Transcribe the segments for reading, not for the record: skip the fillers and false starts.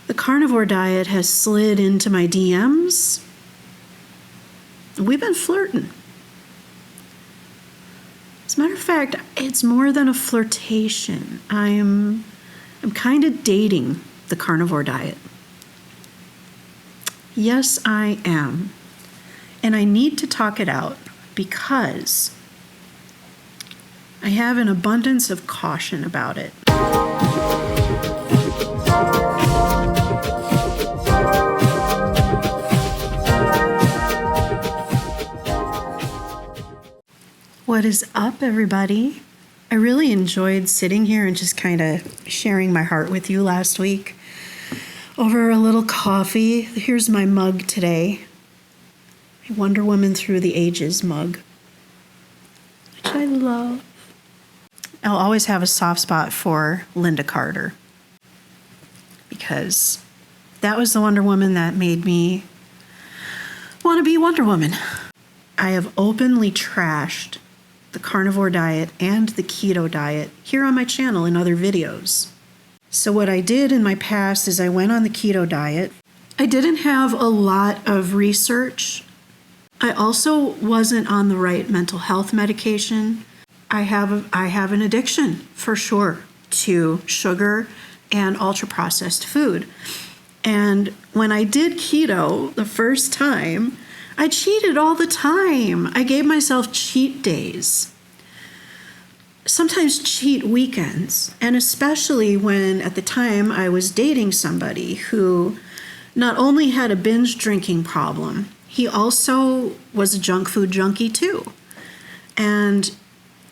The carnivore diet has slid into my DMs. We've been flirting. As a matter of fact, it's more than a flirtation. I'm kind of dating the carnivore diet. Yes, I am. And I need to talk it out because I have an abundance of caution about it. What is up, everybody? I really enjoyed sitting here and just kind of sharing my heart with you last week over a little coffee. Here's my mug today. A Wonder Woman Through the Ages mug, which I love. I'll always have a soft spot for Linda Carter because that was the Wonder Woman that made me want to be Wonder Woman. I have openly trashed the carnivore diet and the keto diet here on my channel in other videos. So what I did in my past is I went on the keto diet. I didn't have a lot of research. I also wasn't on the right mental health medication. I have an addiction for sure to sugar and ultra-processed food. And when I did keto the first time, I cheated all the time. I gave myself cheat days, sometimes cheat weekends, and especially when at the time I was dating somebody who not only had a binge drinking problem, he also was a junk food junkie too. And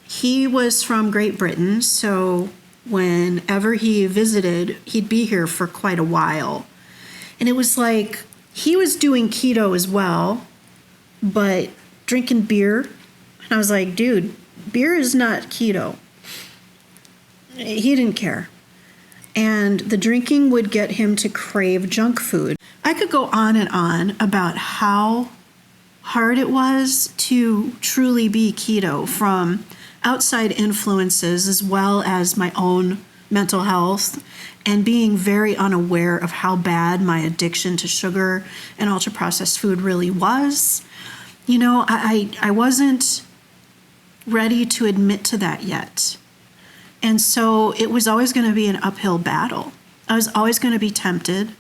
he was from Great Britain, so whenever he visited, he'd be here for quite a while. And it was like he was doing keto as well, but drinking beer. And I was like, dude, beer is not keto. He didn't care. And the drinking would get him to crave junk food. I could go on and on about how hard it was to truly be keto from outside influences as well as my own mental health, and being very unaware of how bad my addiction to sugar and ultra-processed food really was. You know, I wasn't ready to admit to that yet. And so it was always going to be an uphill battle. I was always going to be tempted.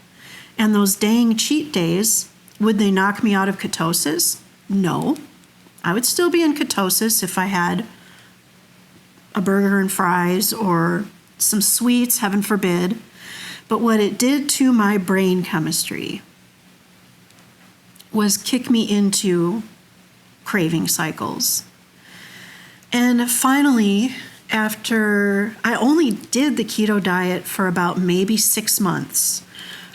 And those dang cheat days, would they knock me out of ketosis? No. I would still be in ketosis if I had a burger and fries or some sweets, heaven forbid. But what it did to my brain chemistry was kick me into craving cycles. And finally, after I only did the keto diet for about maybe 6 months,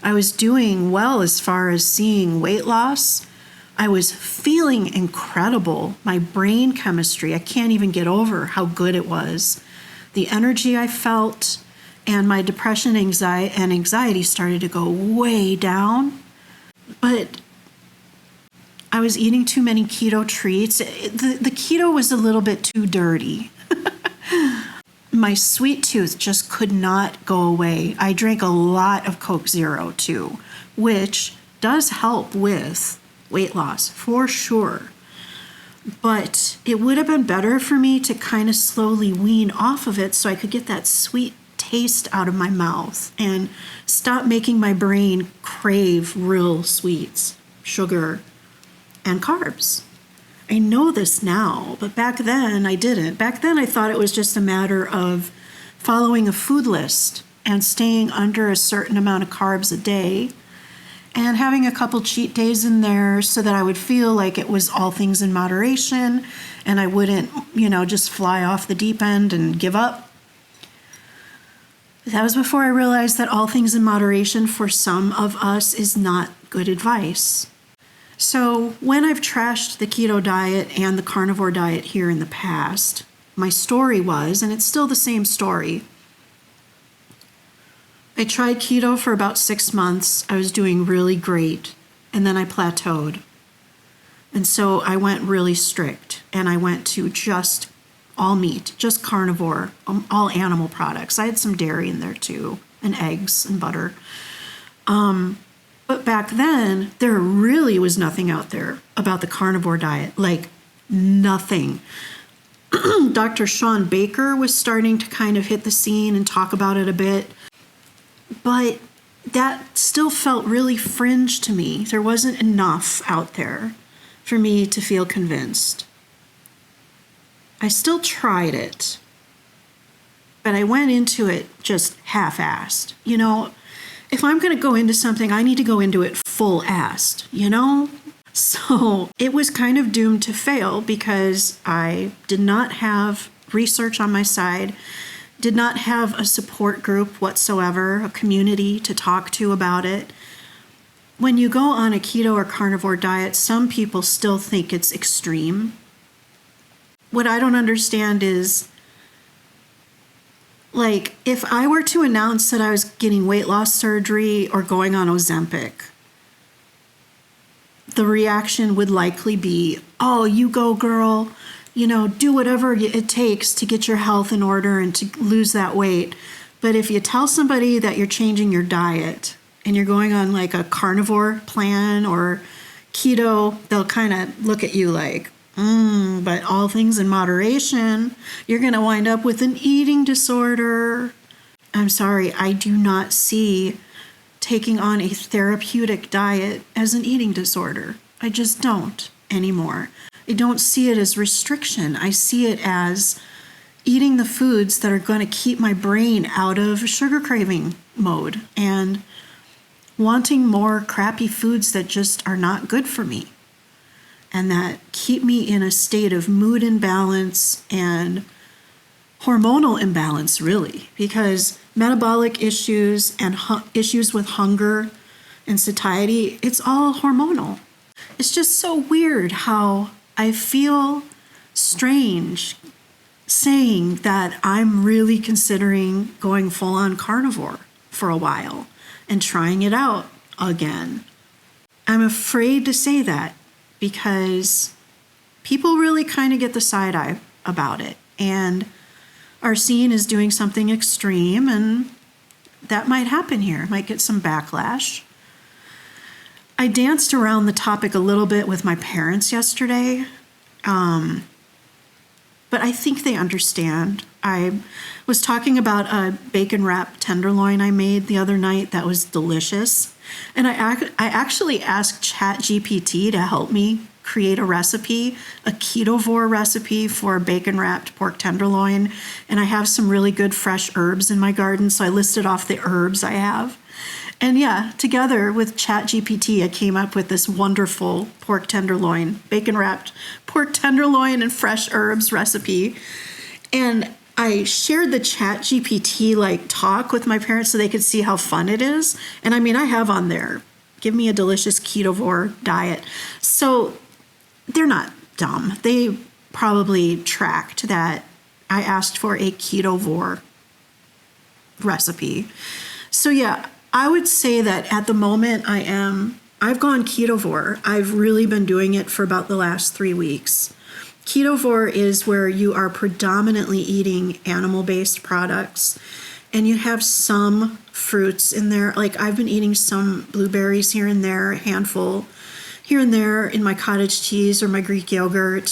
I was doing well as far as seeing weight loss. I was feeling incredible. My brain chemistry, I can't even get over how good it was. The energy I felt and my depression and anxiety started to go way down. But I was eating too many keto treats. The keto was a little bit too dirty. My sweet tooth just could not go away. I drank a lot of Coke Zero too, which does help with weight loss for sure. But it would have been better for me to kind of slowly wean off of it so I could get that sweet taste out of my mouth and stop making my brain crave real sweets, sugar, and carbs. I know this now, but back then I didn't. Back then I thought it was just a matter of following a food list and staying under a certain amount of carbs a day and having a couple cheat days in there so that I would feel like it was all things in moderation and I wouldn't, just fly off the deep end and give up. That was before I realized that all things in moderation for some of us is not good advice. So when I've trashed the keto diet and the carnivore diet here in the past, my story was, and it's still the same story, I tried keto for about 6 months. I was doing really great, and then I plateaued. And so I went really strict, and I went to just all meat, just carnivore, all animal products. I had some dairy in there too, and eggs and butter. But back then, there really was nothing out there about the carnivore diet, like nothing. Dr. Sean Baker was starting to kind of hit the scene and talk about it a bit, but that still felt really fringe to me. There wasn't enough out there for me to feel convinced. I still tried it, but I went into it just half-assed. You know, if I'm going to go into something, I need to go into it full-assed, you know? So it was kind of doomed to fail because I did not have research on my side, did not have a support group whatsoever, a community to talk to about it. When you go on a keto or carnivore diet, some people still think it's extreme. What I don't understand is, like, if I were to announce that I was getting weight loss surgery or going on Ozempic, the reaction would likely be, oh, you go, girl, you know, do whatever it takes to get your health in order and to lose that weight. But if you tell somebody that you're changing your diet and you're going on like a carnivore plan or keto, they'll kind of look at you like, but all things in moderation, you're going to wind up with an eating disorder. I'm sorry, I do not see taking on a therapeutic diet as an eating disorder. I just don't anymore. I don't see it as restriction. I see it as eating the foods that are going to keep my brain out of sugar craving mode and wanting more crappy foods that just are not good for me and that keep me in a state of mood imbalance and hormonal imbalance, really, because metabolic issues and issues with hunger and satiety, it's all hormonal. It's just so weird how I feel strange saying that I'm really considering going full-on carnivore for a while and trying it out again. I'm afraid to say that because people really kind of get the side eye about it and are seen as doing something extreme, and that might happen here. Might get some backlash. I danced around the topic a little bit with my parents yesterday, but I think they understand. I was talking about a bacon wrap tenderloin I made the other night that was delicious, and I actually asked ChatGPT to help me create a recipe, a Ketovore recipe for bacon wrapped pork tenderloin, and I have some really good fresh herbs in my garden, so I listed off the herbs I have. And yeah, together with ChatGPT, I came up with this wonderful pork tenderloin, bacon wrapped pork tenderloin and fresh herbs recipe. And I shared the ChatGPT like talk with my parents so they could see how fun it is. And I mean, I have on there, give me a delicious Ketovore diet. So they're not dumb. They probably tracked that I asked for a Ketovore recipe. So yeah, I would say that at the moment I've gone Ketovore. I've really been doing it for about the last 3 weeks. Ketovore is where you are predominantly eating animal-based products and you have some fruits in there. Like I've been eating some blueberries here and there, a handful here and there in my cottage cheese or my Greek yogurt.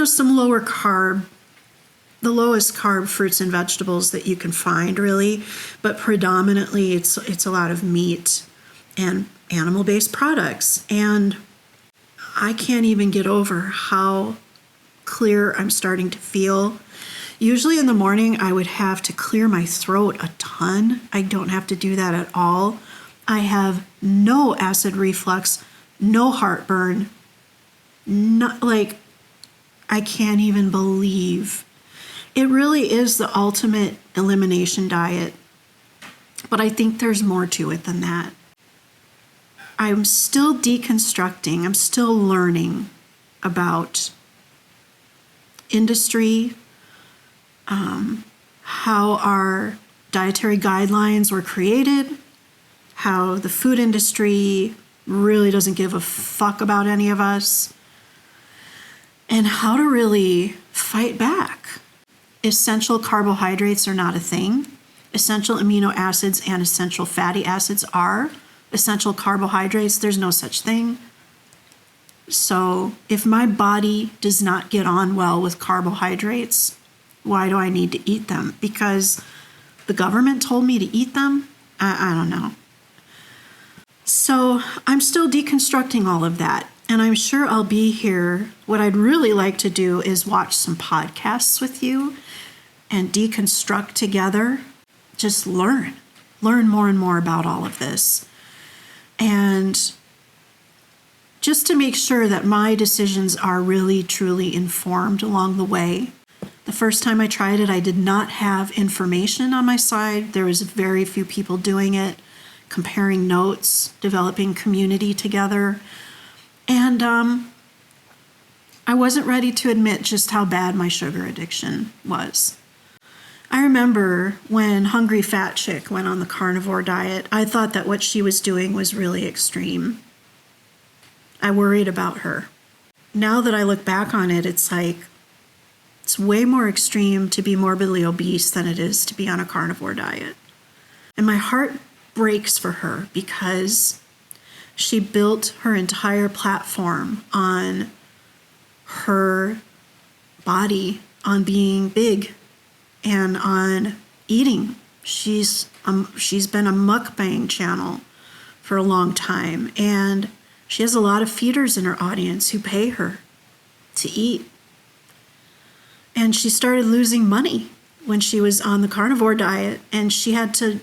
Some lower carb, the lowest carb fruits and vegetables that you can find, really, but predominantly it's a lot of meat and animal-based products. And I can't even get over how clear I'm starting to feel. Usually in the morning, I would have to clear my throat a ton. I don't have to do that at all. I have no acid reflux, no heartburn, I can't even believe. It really is the ultimate elimination diet, but I think there's more to it than that. I'm still deconstructing, I'm still learning about industry, how our dietary guidelines were created, how the food industry really doesn't give a fuck about any of us, and how to really fight back. Essential carbohydrates are not a thing. essential amino acids and essential fatty acids are essential carbohydrates. There's no such thing. So if my body does not get on well with carbohydrates, why do I need to eat them? Because the government told me to eat them? I don't know. So I'm still deconstructing all of that. And I'm sure I'll be here. What I'd really like to do is watch some podcasts with you and deconstruct together. Just learn more and more about all of this. And just to make sure that my decisions are really, truly informed along the way. The first time I tried it, I did not have information on my side. There was very few people doing it, comparing notes, developing community together. And I wasn't ready to admit just how bad my sugar addiction was. I remember when Hungry Fat Chick went on the carnivore diet, I thought that what she was doing was really extreme. I worried about her. Now that I look back on it, it's like, it's way more extreme to be morbidly obese than it is to be on a carnivore diet. And my heart breaks for her because she built her entire platform on her body, on being big, and on eating. She's been a mukbang channel for a long time, and she has a lot of feeders in her audience who pay her to eat. And she started losing money when she was on the carnivore diet, and she had to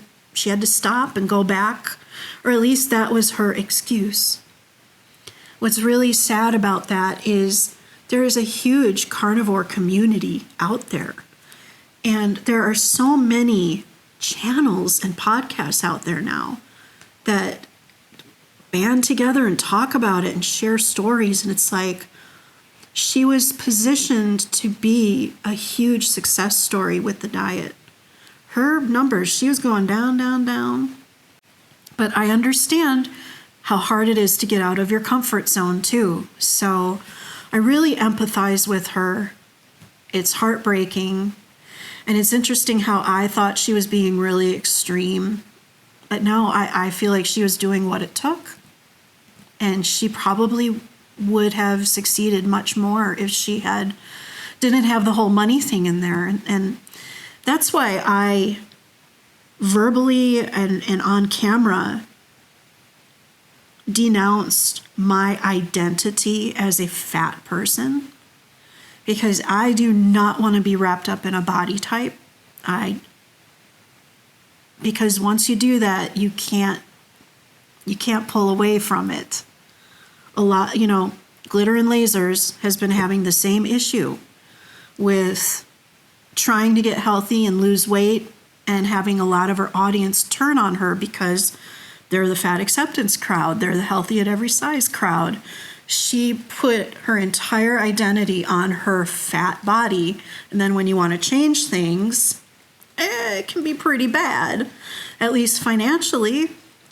stop and go back, or at least that was her excuse. What's really sad about that is there is a huge carnivore community out there, and there are so many channels and podcasts out there now that band together and talk about it and share stories, and it's like, she was positioned to be a huge success story with the diet. Her numbers, she was going down, down, down. But I understand how hard it is to get out of your comfort zone too. So I really empathize with her. It's heartbreaking. And it's interesting how I thought she was being really extreme. But no, I feel like she was doing what it took. And she probably would have succeeded much more if she didn't have the whole money thing in there. And that's why I verbally and on camera denounced my identity as a fat person, because I do not want to be wrapped up in a body type. Because once you do that, you can't pull away from it. A lot, Glitter and Lasers has been having the same issue with trying to get healthy and lose weight, and having a lot of her audience turn on her because they're the fat acceptance crowd. They're the healthy at every size crowd. She put her entire identity on her fat body. And then when you want to change things, it can be pretty bad, at least financially.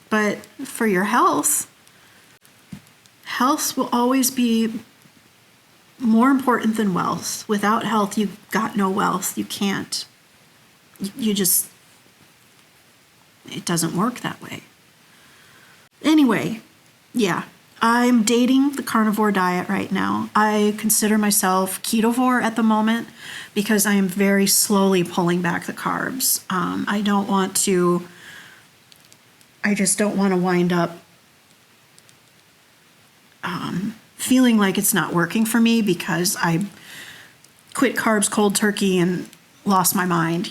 But for your health will always be more important than wealth. Without health, you've got no wealth. You can't. It doesn't work that way. Anyway, yeah, I'm dating the carnivore diet right now. I consider myself ketovore at the moment because I am very slowly pulling back the carbs. I just don't want to wind up feeling like it's not working for me because I quit carbs cold turkey and lost my mind,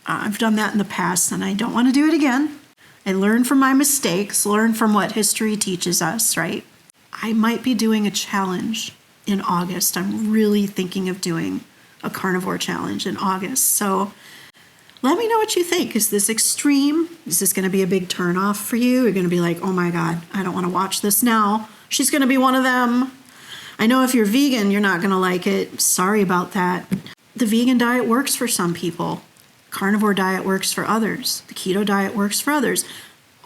I've done that in the past and I don't want to do it again. I learn from my mistakes, learn from what history teaches us, right? I might be doing a challenge in August. I'm really thinking of doing a carnivore challenge in August. So let me know what you think. Is this extreme? Is this going to be a big turnoff for you? You're going to be like, oh my God, I don't want to watch this now. She's going to be one of them. I know if you're vegan, you're not going to like it. Sorry about that. The vegan diet works for some people. Carnivore diet works for others. The keto diet works for others.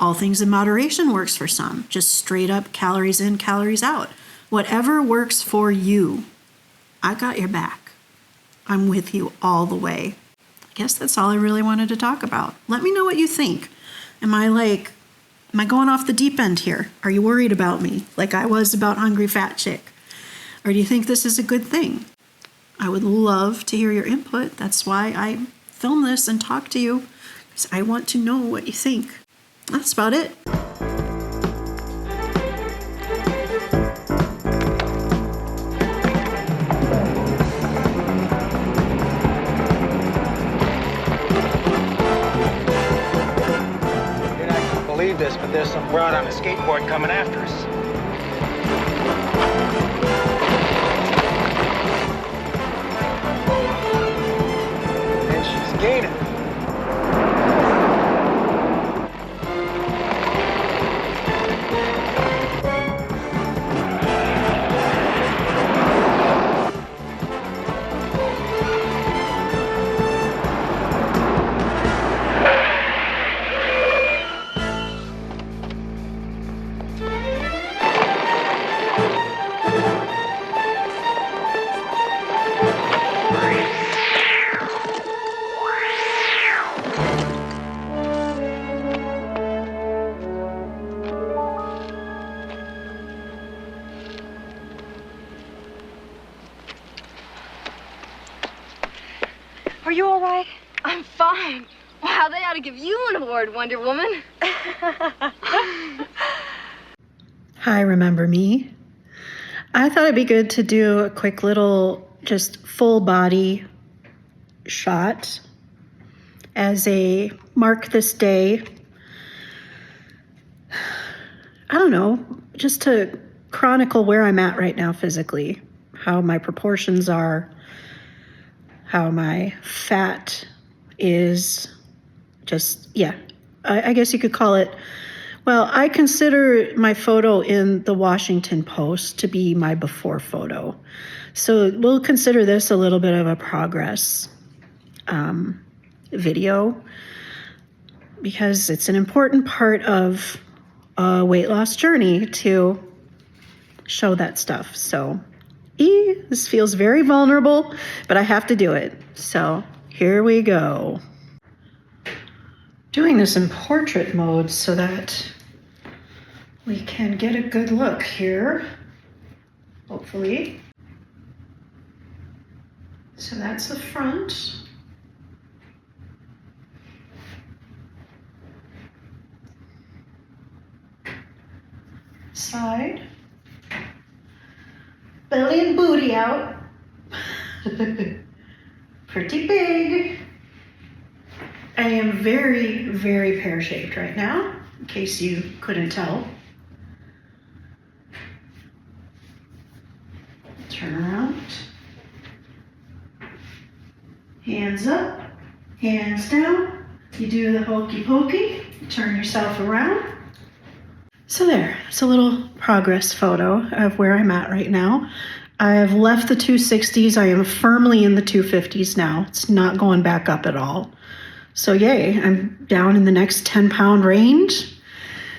All things in moderation works for some. Just straight up calories in, calories out. Whatever works for you, I got your back. I'm with you all the way. guess that's all I really wanted to talk about. Let me know what you think. Am I going off the deep end here? Are you worried about me like I was about Hungry Fat Chick? Or do you think this is a good thing? I would love to hear your input. That's why I film this and talk to you, because I want to know what you think. That's about it. You're not going to believe this, but there's some broad on a skateboard coming after us. Gaining. Are you all right? I'm fine. Wow, they ought to give you an award, Wonder Woman. Hi, remember me? I thought it'd be good to do a quick little just full body shot as a mark this day. I don't know, just to chronicle where I'm at right now physically, how my proportions are, how my fat is, just, yeah, I guess you could call it, well, I consider my photo in the Washington Post to be my before photo. So we'll consider this a little bit of a progress video, because it's an important part of a weight loss journey to show that stuff. So this feels very vulnerable, but I have to do it. So here we go. Doing this in portrait mode so that we can get a good look here, hopefully. So that's the front. Side. Belly and booty out. Pretty big. I am very, very pear-shaped right now, in case you couldn't tell. Turn around. Hands up, hands down. You do the hokey pokey, turn yourself around. So there, it's a little progress photo of where I'm at right now. I have left the 260s. I am firmly in the 250s now. It's not going back up at all. So yay, I'm down in the next 10-pound range.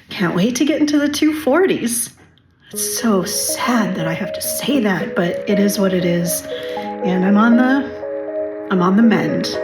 Can't wait to get into the 240s. It's so sad that I have to say that, but it is what it is. And I'm on the mend.